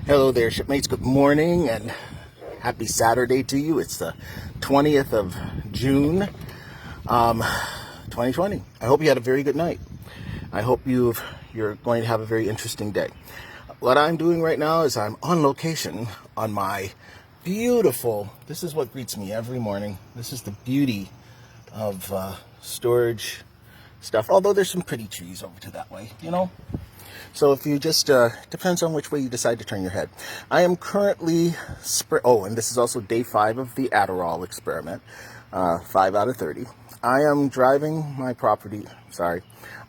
Hello there, shipmates. Good morning and happy Saturday to you. It's the 20th of June, 2020. I hope you had a very good night. I hope you're going to have a very interesting day. What I'm doing right now is I'm on location on my beautiful, this is what greets me every morning. This is the beauty of storage stuff, although there's some pretty trees over to that way, you know. So if you just, depends on which way you decide to turn your head. I am currently, and this is also day 5 of the Adderall experiment, 5 out of 30. I am driving my property,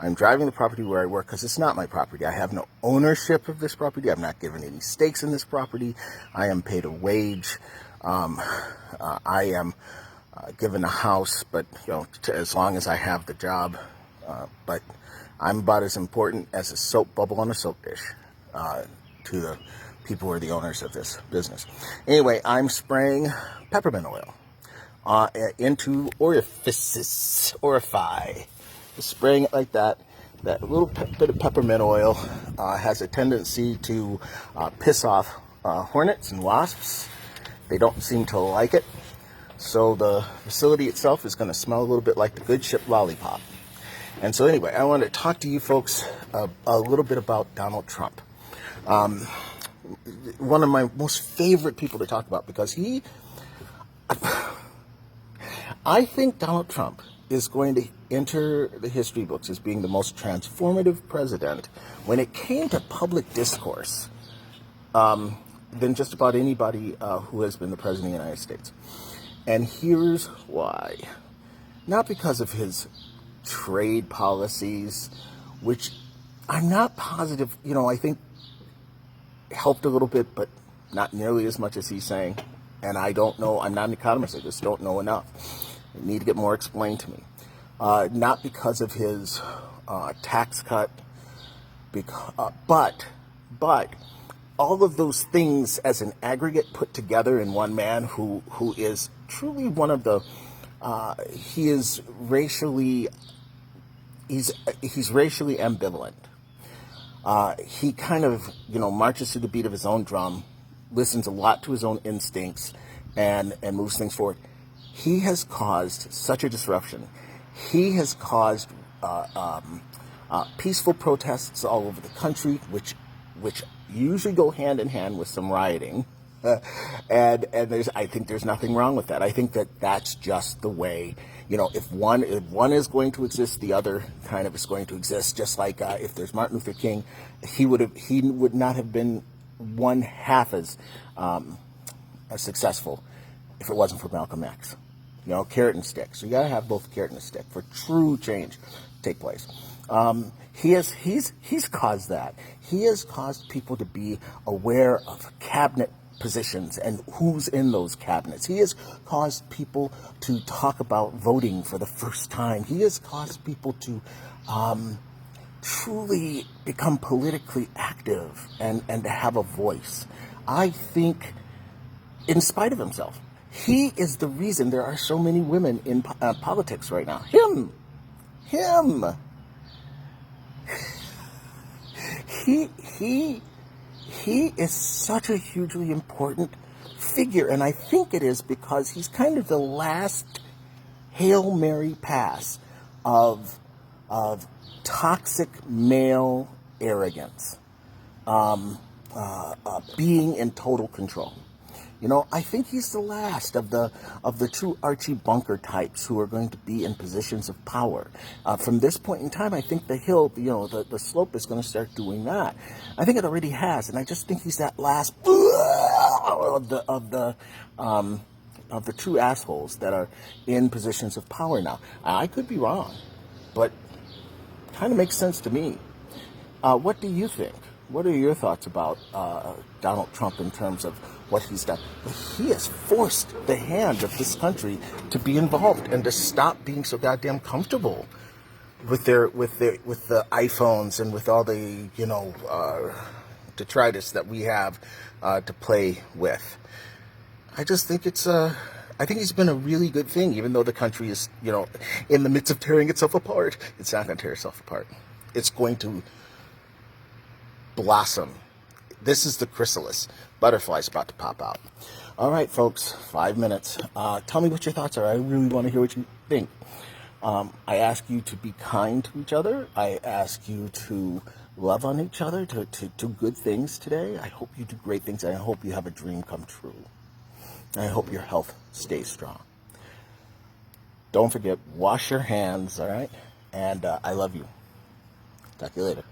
I'm driving the property where I work because it's not my property. I have no ownership of this property. I'm not given any stakes in this property. I am paid a wage. I am given a house, but, as long as I have the job, but I'm about as important as a soap bubble on a soap dish to the people who are the owners of this business. Anyway, I'm spraying peppermint oil into orifices, just spraying it like that. That little bit of peppermint oil has a tendency to piss off hornets and wasps. They don't seem to like it. So the facility itself is going to smell a little bit like the Good Ship lollipop. And so anyway, I want to talk to you folks a little bit about Donald Trump. One of my most favorite people to talk about because I think Donald Trump is going to enter the history books as being the most transformative president when it came to public discourse than just about anybody who has been the president of the United States. And here's why. Not because of his trade policies, which I'm not positive, I think helped a little bit, but not nearly as much as he's saying. And I don't know, I'm not an economist, I just don't know enough. I need to get more explained to me. Not because of his tax cut, but all of those things as an aggregate put together in one man who is truly one of the, he's racially ambivalent. He kind of, marches to the beat of his own drum, listens a lot to his own instincts, and moves things forward. He has caused such a disruption. He has caused peaceful protests all over the country, which usually go hand in hand with some rioting. And I think there's nothing wrong with that. I think that's just the way, if one is going to exist, the other kind of is going to exist. Just like if there's Martin Luther King, he would not have been one half as successful if it wasn't for Malcolm X. Carrot and stick. So you gotta have both carrot and a stick for true change to take place. He's caused that. He has caused people to be aware of cabinet positions and who's in those cabinets. He has caused people to talk about voting for the first time. He has caused people to truly become politically active and to have a voice. I think, in spite of himself, he is the reason there are so many women in politics right now. Him. He is such a hugely important figure, and I think it is because he's kind of the last Hail Mary pass of toxic male arrogance, being in total control. I think he's the last of the true Archie Bunker types who are going to be in positions of power. From this point in time, I think the hill, the slope is going to start doing that. I think it already has, and I just think he's that last of the true assholes that are in positions of power now. I could be wrong, but kind of makes sense to me. What do you think? What are your thoughts about Donald Trump in terms of what he's done? He has forced the hand of this country to be involved and to stop being so goddamn comfortable with the iPhones and with all the detritus that we have to play with. I just think I think it's been a really good thing, even though the country is in the midst of tearing itself apart. It's not going to tear itself apart. It's going to blossom This is the chrysalis. Butterfly's about to pop out. All right, folks, 5 minutes. Tell me what your thoughts are. I really want to hear what you think. I ask you to be kind to each other. I ask you to love on each other, to do good things today. I hope you do great things, and I hope you have a dream come true. And I hope your health stays strong. Don't forget, wash your hands, all right? And I love you. Talk to you later.